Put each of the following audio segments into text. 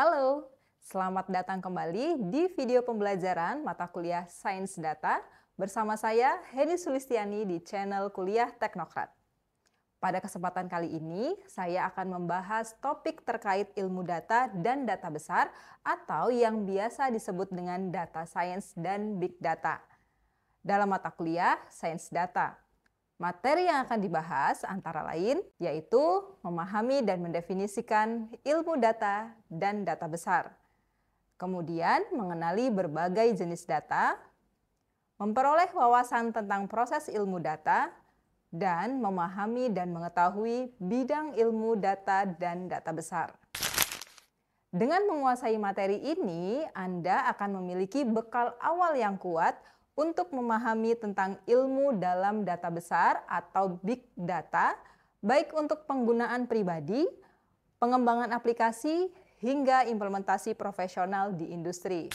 Halo, selamat datang kembali di video pembelajaran mata kuliah Sains Data bersama saya Heni Sulistiani di channel Kuliah Teknokrat. Pada kesempatan kali ini, saya akan membahas topik terkait ilmu data dan data besar atau yang biasa disebut dengan data science dan big data. Dalam mata kuliah Sains Data, materi yang akan dibahas antara lain yaitu memahami dan mendefinisikan ilmu data dan data besar. Kemudian mengenali berbagai jenis data, memperoleh wawasan tentang proses ilmu data, dan memahami dan mengetahui bidang ilmu data dan data besar. Dengan menguasai materi ini, Anda akan memiliki bekal awal yang kuat untuk memahami tentang ilmu dalam data besar atau big data, baik untuk penggunaan pribadi, pengembangan aplikasi, hingga implementasi profesional di industri.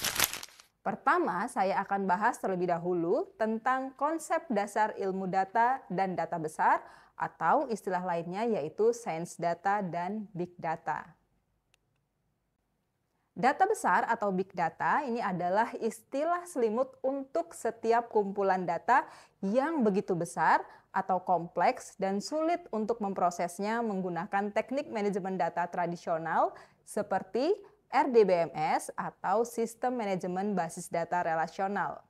Pertama, saya akan bahas terlebih dahulu tentang konsep dasar ilmu data dan data besar atau istilah lainnya yaitu sains data dan big data. Data besar atau big data ini adalah istilah selimut untuk setiap kumpulan data yang begitu besar atau kompleks dan sulit untuk memprosesnya menggunakan teknik manajemen data tradisional seperti RDBMS atau Sistem Manajemen Basis Data Relasional.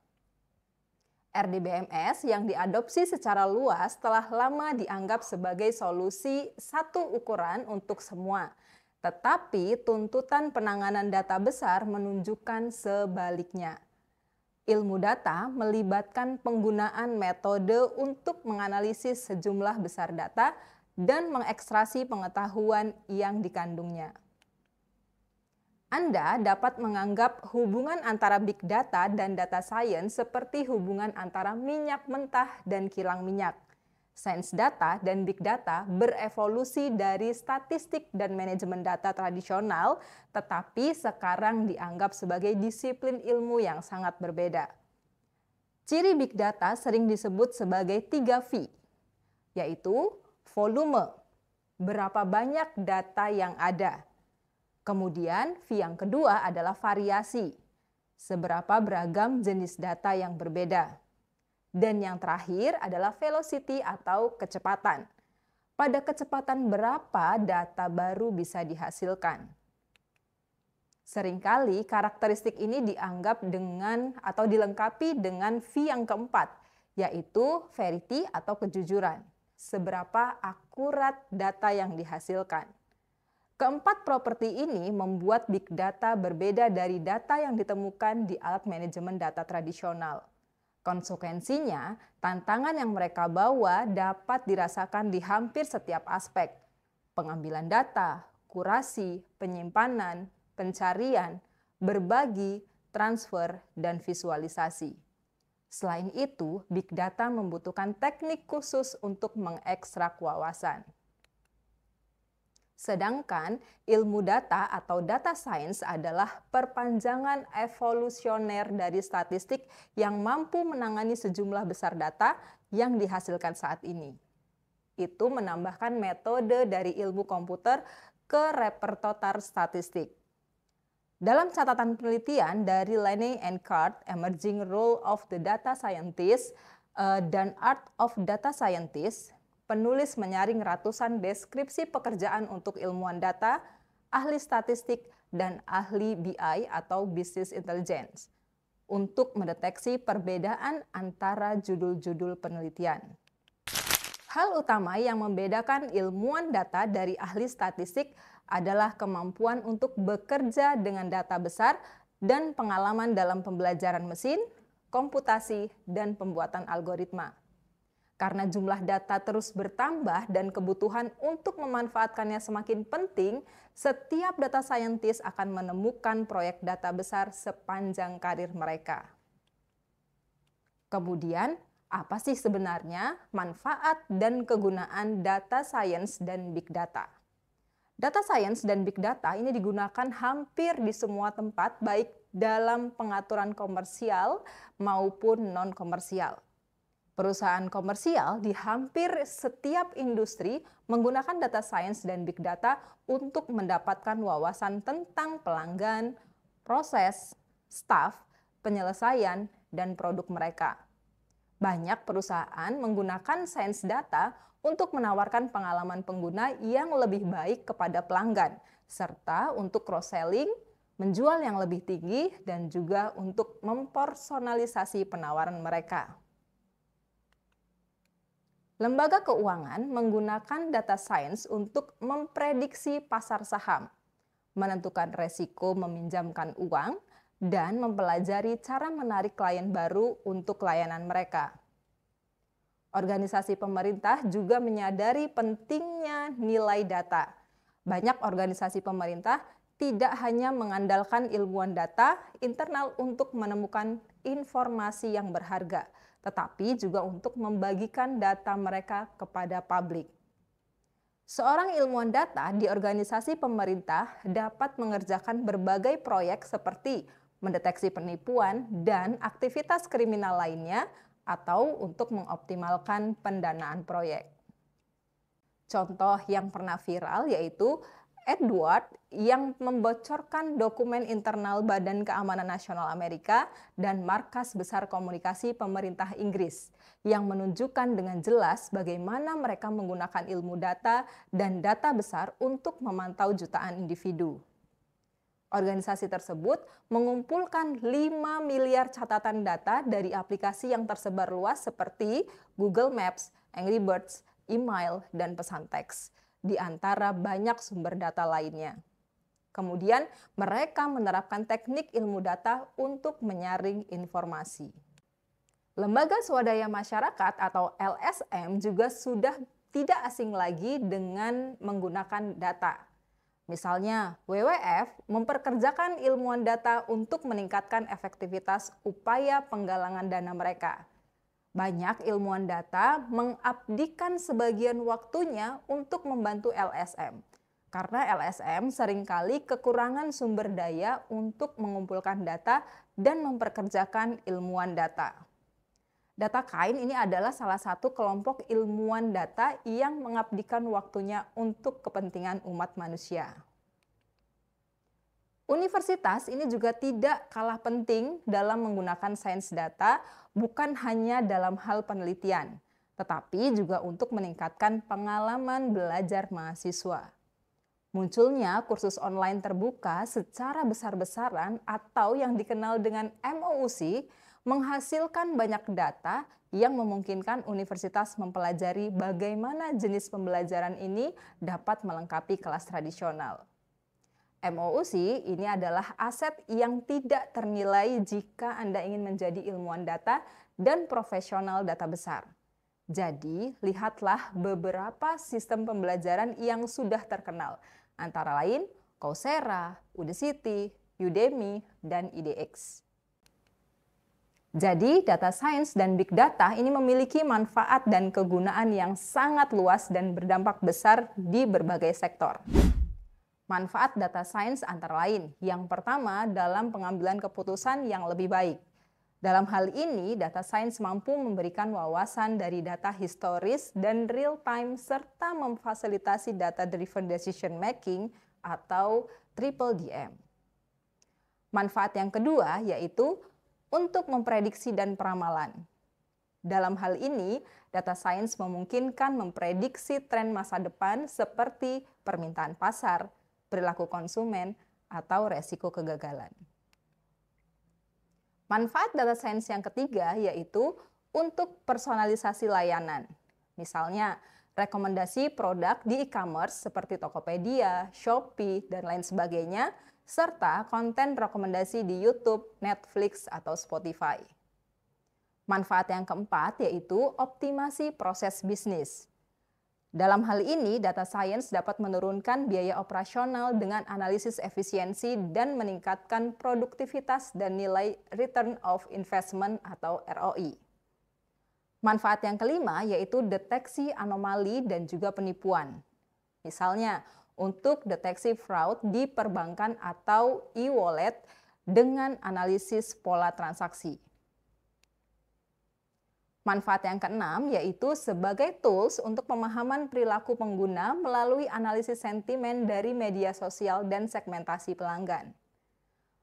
RDBMS yang diadopsi secara luas telah lama dianggap sebagai solusi satu ukuran untuk semua. Tetapi tuntutan penanganan data besar menunjukkan sebaliknya. Ilmu data melibatkan penggunaan metode untuk menganalisis sejumlah besar data dan mengekstraksi pengetahuan yang dikandungnya. Anda dapat menganggap hubungan antara big data dan data science seperti hubungan antara minyak mentah dan kilang minyak. Sains data dan big data berevolusi dari statistik dan manajemen data tradisional, tetapi sekarang dianggap sebagai disiplin ilmu yang sangat berbeda. Ciri big data sering disebut sebagai 3V, yaitu volume, berapa banyak data yang ada. Kemudian V yang kedua adalah variasi, seberapa beragam jenis data yang berbeda. Dan yang terakhir adalah velocity atau kecepatan. Pada kecepatan berapa data baru bisa dihasilkan. Seringkali karakteristik ini dianggap dengan atau dilengkapi dengan V yang keempat, yaitu verity atau kejujuran. Seberapa akurat data yang dihasilkan. Keempat properti ini membuat big data berbeda dari data yang ditemukan di alat manajemen data tradisional. Konsekuensinya, tantangan yang mereka bawa dapat dirasakan di hampir setiap aspek. Pengambilan data, kurasi, penyimpanan, pencarian, berbagi, transfer, dan visualisasi. Selain itu, big data membutuhkan teknik khusus untuk mengekstrak wawasan. Sedangkan ilmu data atau data science adalah perpanjangan evolusioner dari statistik yang mampu menangani sejumlah besar data yang dihasilkan saat ini. Itu menambahkan metode dari ilmu komputer ke repertoire statistik. Dalam catatan penelitian dari Laney and Card, Emerging Role of the Data Scientist dan Art of Data Scientist, penulis menyaring ratusan deskripsi pekerjaan untuk ilmuwan data, ahli statistik, dan ahli BI atau Business Intelligence untuk mendeteksi perbedaan antara judul-judul penelitian. Hal utama yang membedakan ilmuwan data dari ahli statistik adalah kemampuan untuk bekerja dengan data besar dan pengalaman dalam pembelajaran mesin, komputasi, dan pembuatan algoritma. Karena jumlah data terus bertambah dan kebutuhan untuk memanfaatkannya semakin penting, setiap data scientist akan menemukan proyek data besar sepanjang karir mereka. Kemudian, apa sih sebenarnya manfaat dan kegunaan data science dan big data? Data science dan big data ini digunakan hampir di semua tempat, baik dalam pengaturan komersial maupun non-komersial. Perusahaan komersial di hampir setiap industri menggunakan data science dan big data untuk mendapatkan wawasan tentang pelanggan, proses, staf, penyelesaian, dan produk mereka. Banyak perusahaan menggunakan science data untuk menawarkan pengalaman pengguna yang lebih baik kepada pelanggan, serta untuk cross-selling, menjual yang lebih tinggi, dan juga untuk mempersonalisasi penawaran mereka. Lembaga keuangan menggunakan data science untuk memprediksi pasar saham, menentukan resiko meminjamkan uang, dan mempelajari cara menarik klien baru untuk layanan mereka. Organisasi pemerintah juga menyadari pentingnya nilai data. Banyak organisasi pemerintah tidak hanya mengandalkan ilmuwan data internal untuk menemukan informasi yang berharga, tetapi juga untuk membagikan data mereka kepada publik. Seorang ilmuwan data di organisasi pemerintah dapat mengerjakan berbagai proyek seperti mendeteksi penipuan dan aktivitas kriminal lainnya atau untuk mengoptimalkan pendanaan proyek. Contoh yang pernah viral yaitu Edward yang membocorkan dokumen internal Badan Keamanan Nasional Amerika dan Markas Besar Komunikasi Pemerintah Inggris yang menunjukkan dengan jelas bagaimana mereka menggunakan ilmu data dan data besar untuk memantau jutaan individu. Organisasi tersebut mengumpulkan 5 miliar catatan data dari aplikasi yang tersebar luas seperti Google Maps, Angry Birds, email, dan pesan teks, di antara banyak sumber data lainnya. Kemudian mereka menerapkan teknik ilmu data untuk menyaring informasi. Lembaga Swadaya Masyarakat atau LSM juga sudah tidak asing lagi dengan menggunakan data. Misalnya, WWF memperkerjakan ilmuwan data untuk meningkatkan efektivitas upaya penggalangan dana mereka. Banyak ilmuwan data mengabdikan sebagian waktunya untuk membantu LSM, karena LSM seringkali kekurangan sumber daya untuk mengumpulkan data dan memperkerjakan ilmuwan data. DataKind ini adalah salah satu kelompok ilmuwan data yang mengabdikan waktunya untuk kepentingan umat manusia. Universitas ini juga tidak kalah penting dalam menggunakan sains data, bukan hanya dalam hal penelitian, tetapi juga untuk meningkatkan pengalaman belajar mahasiswa. Munculnya kursus online terbuka secara besar-besaran atau yang dikenal dengan MOOC menghasilkan banyak data yang memungkinkan universitas mempelajari bagaimana jenis pembelajaran ini dapat melengkapi kelas tradisional. MOOC ini adalah aset yang tidak ternilai jika Anda ingin menjadi ilmuwan data dan profesional data besar. Jadi, lihatlah beberapa sistem pembelajaran yang sudah terkenal, antara lain Coursera, Udacity, Udemy, dan edX. Jadi, data science dan big data ini memiliki manfaat dan kegunaan yang sangat luas dan berdampak besar di berbagai sektor. Manfaat data science antara lain, yang pertama dalam pengambilan keputusan yang lebih baik. Dalam hal ini, data science mampu memberikan wawasan dari data historis dan real-time serta memfasilitasi data-driven decision making atau triple DM. Manfaat yang kedua yaitu untuk memprediksi dan peramalan. Dalam hal ini, data science memungkinkan memprediksi tren masa depan seperti permintaan pasar, perilaku konsumen, atau resiko kegagalan. Manfaat data science yang ketiga yaitu untuk personalisasi layanan. Misalnya, rekomendasi produk di e-commerce seperti Tokopedia, Shopee, dan lain sebagainya, serta konten rekomendasi di YouTube, Netflix, atau Spotify. Manfaat yang keempat yaitu optimasi proses bisnis. Dalam hal ini, data science dapat menurunkan biaya operasional dengan analisis efisiensi dan meningkatkan produktivitas dan nilai return of investment atau ROI. Manfaat yang kelima yaitu deteksi anomali dan juga penipuan. Misalnya, untuk deteksi fraud di perbankan atau e-wallet dengan analisis pola transaksi. Manfaat yang keenam yaitu sebagai tools untuk pemahaman perilaku pengguna melalui analisis sentimen dari media sosial dan segmentasi pelanggan.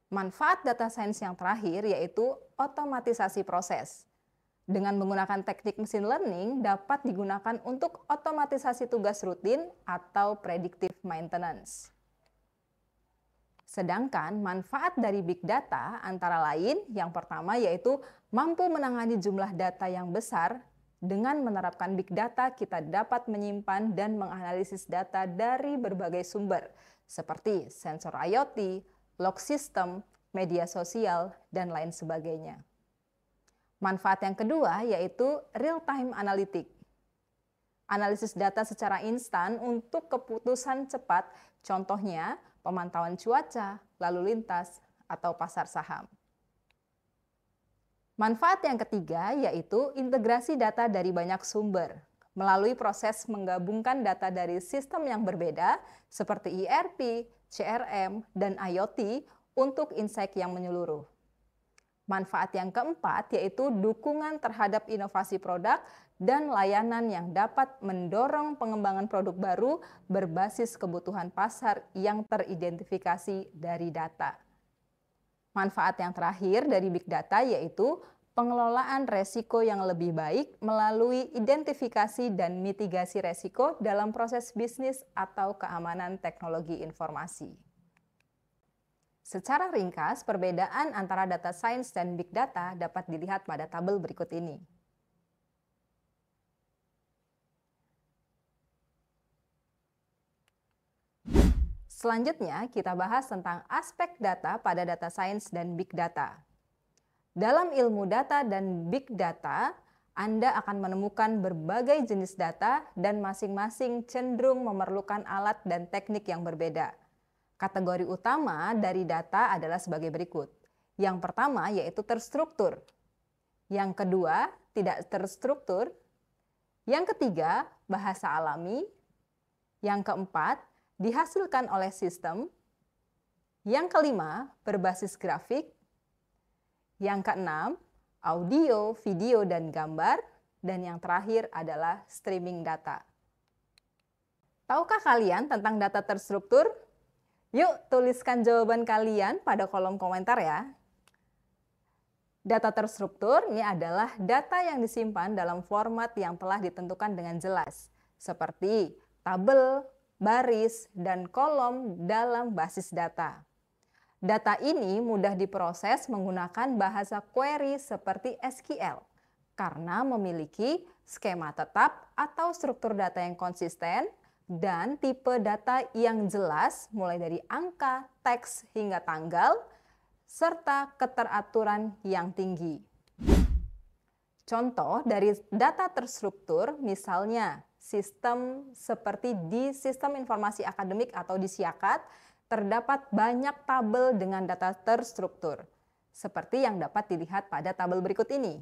Manfaat data science yang terakhir yaitu otomatisasi proses. Dengan menggunakan teknik machine learning dapat digunakan untuk otomatisasi tugas rutin atau predictive maintenance. Sedangkan manfaat dari big data antara lain yang pertama yaitu mampu menangani jumlah data yang besar. Dengan menerapkan big data kita dapat menyimpan dan menganalisis data dari berbagai sumber seperti sensor IoT, log system, media sosial, dan lain sebagainya. Manfaat yang kedua yaitu real-time analytics. Analisis data secara instan untuk keputusan cepat, contohnya pemantauan cuaca, lalu lintas, atau pasar saham. Manfaat yang ketiga yaitu integrasi data dari banyak sumber. Melalui proses menggabungkan data dari sistem yang berbeda seperti ERP, CRM, dan IoT untuk insight yang menyeluruh. Manfaat yang keempat yaitu dukungan terhadap inovasi produk dan layanan yang dapat mendorong pengembangan produk baru berbasis kebutuhan pasar yang teridentifikasi dari data. Manfaat yang terakhir dari big data yaitu pengelolaan resiko yang lebih baik melalui identifikasi dan mitigasi resiko dalam proses bisnis atau keamanan teknologi informasi. Secara ringkas, perbedaan antara data science dan big data dapat dilihat pada tabel berikut ini. Selanjutnya, kita bahas tentang aspek data pada data science dan big data. Dalam ilmu data dan big data, Anda akan menemukan berbagai jenis data dan masing-masing cenderung memerlukan alat dan teknik yang berbeda. Kategori utama dari data adalah sebagai berikut. Yang pertama yaitu terstruktur. Yang kedua, tidak terstruktur. Yang ketiga, bahasa alami. Yang keempat, dihasilkan oleh sistem. Yang kelima, berbasis grafik. Yang keenam, audio, video, dan gambar. Dan yang terakhir adalah streaming data. Tahukah kalian tentang data terstruktur? Yuk, tuliskan jawaban kalian pada kolom komentar ya. Data terstruktur ini adalah data yang disimpan dalam format yang telah ditentukan dengan jelas, seperti tabel, baris, dan kolom dalam basis data. Data ini mudah diproses menggunakan bahasa query seperti SQL, karena memiliki skema tetap atau struktur data yang konsisten, dan tipe data yang jelas mulai dari angka, teks, hingga tanggal, serta keteraturan yang tinggi. Contoh dari data terstruktur misalnya sistem seperti di Sistem Informasi Akademik atau di SIAKAD terdapat banyak tabel dengan data terstruktur, seperti yang dapat dilihat pada tabel berikut ini.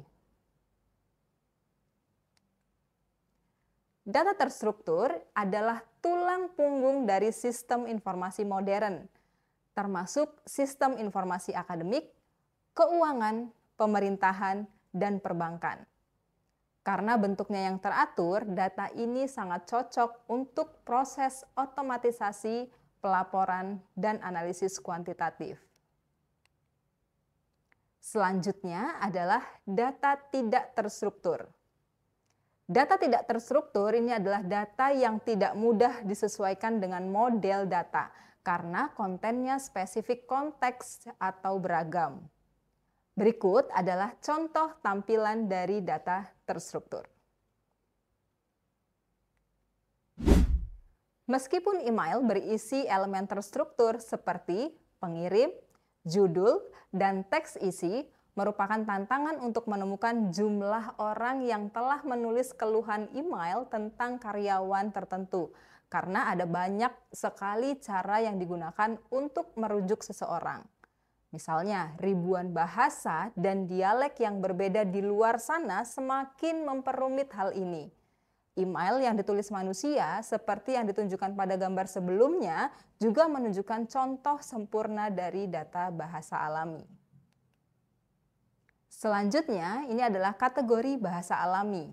Data terstruktur adalah tulang punggung dari sistem informasi modern, termasuk sistem informasi akademik, keuangan, pemerintahan, dan perbankan. Karena bentuknya yang teratur, data ini sangat cocok untuk proses otomatisasi, pelaporan, dan analisis kuantitatif. Selanjutnya adalah data tidak terstruktur. Data tidak terstruktur ini adalah data yang tidak mudah disesuaikan dengan model data karena kontennya spesifik konteks atau beragam. Berikut adalah contoh tampilan dari data terstruktur. Meskipun email berisi elemen terstruktur seperti pengirim, judul, dan teks isi, merupakan tantangan untuk menemukan jumlah orang yang telah menulis keluhan email tentang karyawan tertentu, karena ada banyak sekali cara yang digunakan untuk merujuk seseorang. Misalnya, ribuan bahasa dan dialek yang berbeda di luar sana semakin memperumit hal ini. Email yang ditulis manusia, seperti yang ditunjukkan pada gambar sebelumnya, juga menunjukkan contoh sempurna dari data bahasa alami. Selanjutnya, ini adalah kategori bahasa alami.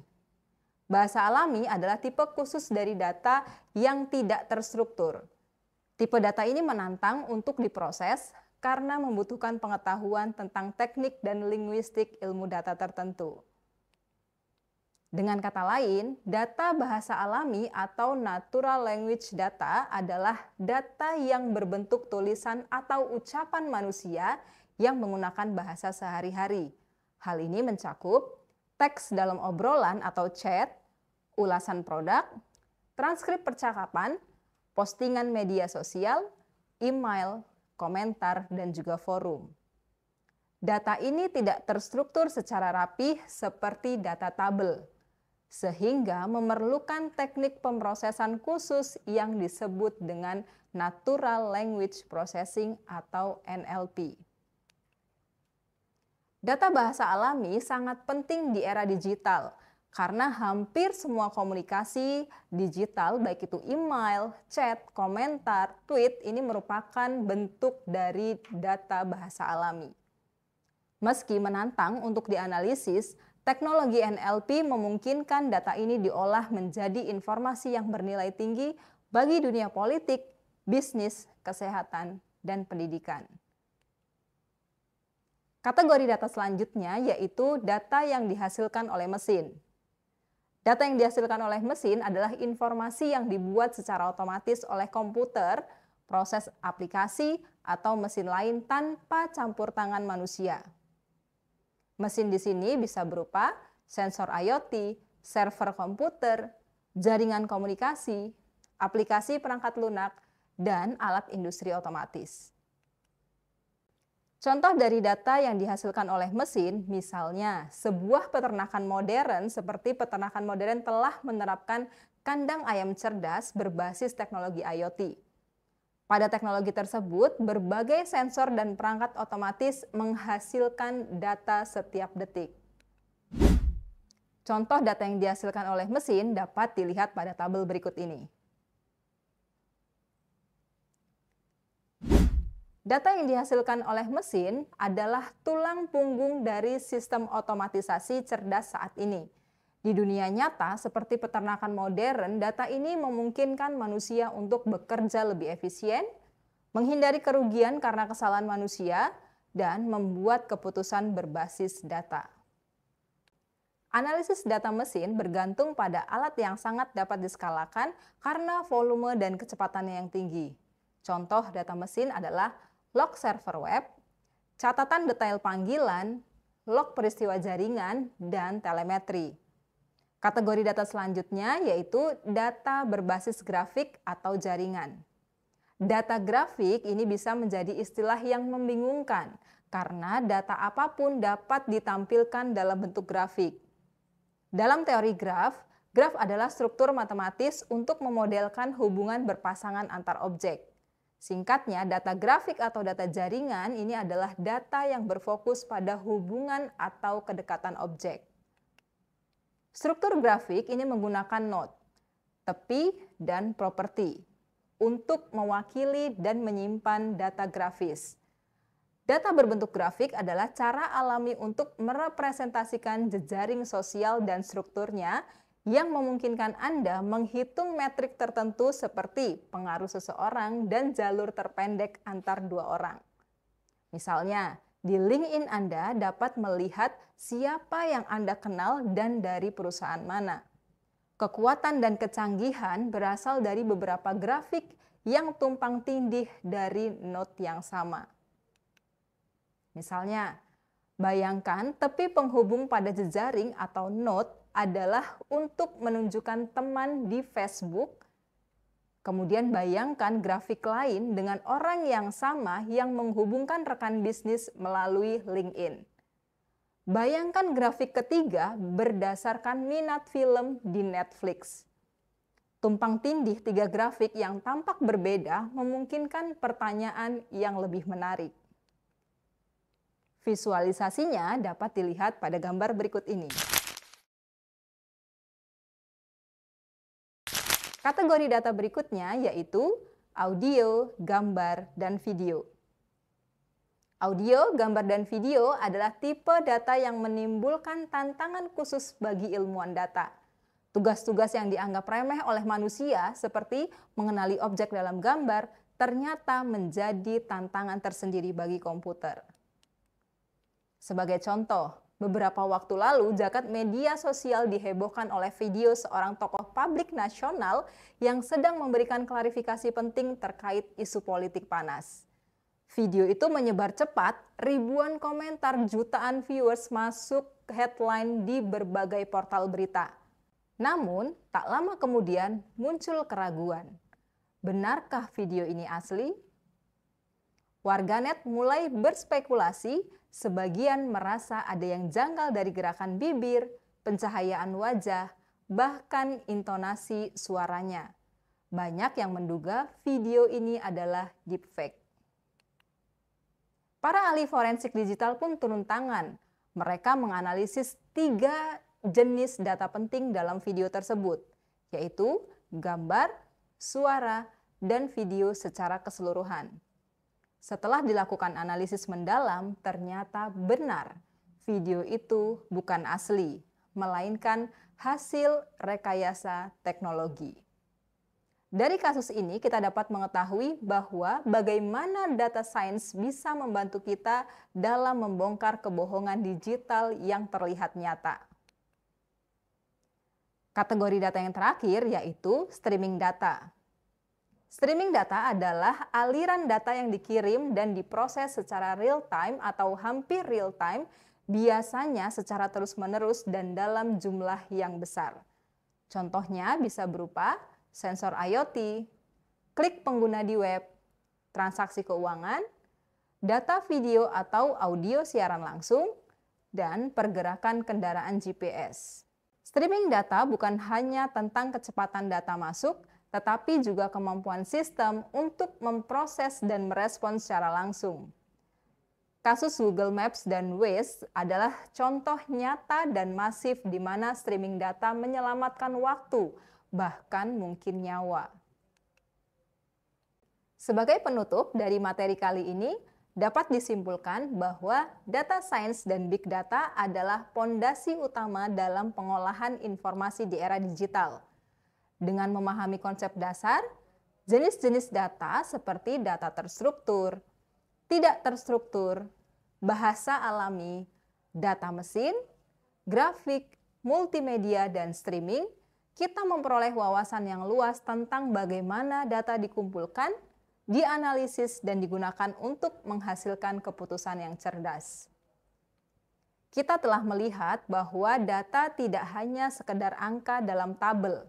Bahasa alami adalah tipe khusus dari data yang tidak terstruktur. Tipe data ini menantang untuk diproses karena membutuhkan pengetahuan tentang teknik dan linguistik ilmu data tertentu. Dengan kata lain, data bahasa alami atau natural language data adalah data yang berbentuk tulisan atau ucapan manusia yang menggunakan bahasa sehari-hari. Hal ini mencakup teks dalam obrolan atau chat, ulasan produk, transkrip percakapan, postingan media sosial, email, komentar, dan juga forum. Data ini tidak terstruktur secara rapih seperti data tabel, sehingga memerlukan teknik pemrosesan khusus yang disebut dengan Natural Language Processing atau NLP. Data bahasa alami sangat penting di era digital karena hampir semua komunikasi digital, baik itu email, chat, komentar, tweet, ini merupakan bentuk dari data bahasa alami. Meski menantang untuk dianalisis, teknologi NLP memungkinkan data ini diolah menjadi informasi yang bernilai tinggi bagi dunia politik, bisnis, kesehatan, dan pendidikan. Kategori data selanjutnya yaitu data yang dihasilkan oleh mesin. Data yang dihasilkan oleh mesin adalah informasi yang dibuat secara otomatis oleh komputer, proses aplikasi, atau mesin lain tanpa campur tangan manusia. Mesin di sini bisa berupa sensor IoT, server komputer, jaringan komunikasi, aplikasi perangkat lunak, dan alat industri otomatis. Contoh dari data yang dihasilkan oleh mesin, misalnya sebuah peternakan modern seperti peternakan modern telah menerapkan kandang ayam cerdas berbasis teknologi IoT. Pada teknologi tersebut, berbagai sensor dan perangkat otomatis menghasilkan data setiap detik. Contoh data yang dihasilkan oleh mesin dapat dilihat pada tabel berikut ini. Data yang dihasilkan oleh mesin adalah tulang punggung dari sistem otomatisasi cerdas saat ini. Di dunia nyata, seperti peternakan modern, data ini memungkinkan manusia untuk bekerja lebih efisien, menghindari kerugian karena kesalahan manusia, dan membuat keputusan berbasis data. Analisis data mesin bergantung pada alat yang sangat dapat diskalakan karena volume dan kecepatannya yang tinggi. Contoh data mesin adalah log server web, catatan detail panggilan, log peristiwa jaringan, dan telemetri. Kategori data selanjutnya yaitu data berbasis grafik atau jaringan. Data grafik ini bisa menjadi istilah yang membingungkan karena data apapun dapat ditampilkan dalam bentuk grafik. Dalam teori graf adalah struktur matematis untuk memodelkan hubungan berpasangan antar objek. Singkatnya, data grafik atau data jaringan ini adalah data yang berfokus pada hubungan atau kedekatan objek. Struktur grafik ini menggunakan node, tepi, dan properti untuk mewakili dan menyimpan data grafis. Data berbentuk grafik adalah cara alami untuk merepresentasikan jejaring sosial dan strukturnya yang memungkinkan Anda menghitung metrik tertentu seperti pengaruh seseorang dan jalur terpendek antar dua orang. Misalnya, di LinkedIn Anda dapat melihat siapa yang Anda kenal dan dari perusahaan mana. Kekuatan dan kecanggihan berasal dari beberapa grafik yang tumpang tindih dari node yang sama. Misalnya, bayangkan tepi penghubung pada jejaring atau node adalah untuk menunjukkan teman di Facebook. Kemudian bayangkan grafik lain dengan orang yang sama yang menghubungkan rekan bisnis melalui LinkedIn. Bayangkan grafik ketiga berdasarkan minat film di Netflix. Tumpang tindih tiga grafik yang tampak berbeda memungkinkan pertanyaan yang lebih menarik. Visualisasinya dapat dilihat pada gambar berikut ini. Kategori data berikutnya yaitu audio, gambar, dan video. Audio, gambar, dan video adalah tipe data yang menimbulkan tantangan khusus bagi ilmuwan data. Tugas-tugas yang dianggap remeh oleh manusia seperti mengenali objek dalam gambar ternyata menjadi tantangan tersendiri bagi komputer. Sebagai contoh, beberapa waktu lalu jagat media sosial dihebohkan oleh video seorang tokoh publik nasional yang sedang memberikan klarifikasi penting terkait isu politik panas. Video itu menyebar cepat, ribuan komentar, jutaan viewers masuk headline di berbagai portal berita. Namun, tak lama kemudian muncul keraguan. Benarkah video ini asli? Warganet mulai berspekulasi, sebagian merasa ada yang janggal dari gerakan bibir, pencahayaan wajah, bahkan intonasi suaranya. Banyak yang menduga video ini adalah deepfake. Para ahli forensik digital pun turun tangan. Mereka menganalisis 3 jenis data penting dalam video tersebut, yaitu gambar, suara, dan video secara keseluruhan. Setelah dilakukan analisis mendalam, ternyata benar video itu bukan asli, melainkan hasil rekayasa teknologi. Dari kasus ini kita dapat mengetahui bahwa bagaimana data science bisa membantu kita dalam membongkar kebohongan digital yang terlihat nyata. Kategori data yang terakhir yaitu streaming data. Streaming data adalah aliran data yang dikirim dan diproses secara real-time atau hampir real-time, biasanya secara terus-menerus dan dalam jumlah yang besar. Contohnya bisa berupa sensor IoT, klik pengguna di web, transaksi keuangan, data video atau audio siaran langsung, dan pergerakan kendaraan GPS. Streaming data bukan hanya tentang kecepatan data masuk, tetapi juga kemampuan sistem untuk memproses dan merespons secara langsung. Kasus Google Maps dan Waze adalah contoh nyata dan masif di mana streaming data menyelamatkan waktu, bahkan mungkin nyawa. Sebagai penutup dari materi kali ini, dapat disimpulkan bahwa data science dan big data adalah pondasi utama dalam pengolahan informasi di era digital. Dengan memahami konsep dasar, jenis-jenis data seperti data terstruktur, tidak terstruktur, bahasa alami, data mesin, grafik, multimedia, dan streaming, kita memperoleh wawasan yang luas tentang bagaimana data dikumpulkan, dianalisis, dan digunakan untuk menghasilkan keputusan yang cerdas. Kita telah melihat bahwa data tidak hanya sekedar angka dalam tabel,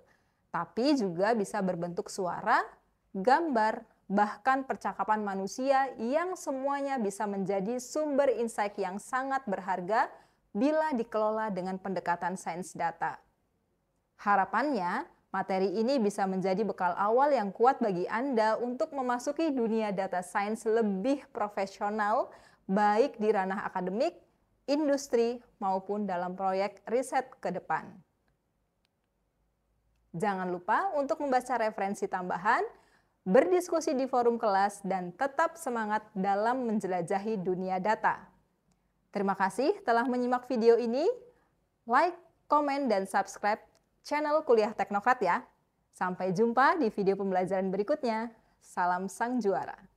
tapi juga bisa berbentuk suara, gambar, bahkan percakapan manusia yang semuanya bisa menjadi sumber insight yang sangat berharga bila dikelola dengan pendekatan sains data. Harapannya, materi ini bisa menjadi bekal awal yang kuat bagi Anda untuk memasuki dunia data science lebih profesional, baik di ranah akademik, industri, maupun dalam proyek riset ke depan. Jangan lupa untuk membaca referensi tambahan, berdiskusi di forum kelas, dan tetap semangat dalam menjelajahi dunia data. Terima kasih telah menyimak video ini. Like, komen, dan subscribe channel Kuliah Teknokrat ya. Sampai jumpa di video pembelajaran berikutnya. Salam sang juara.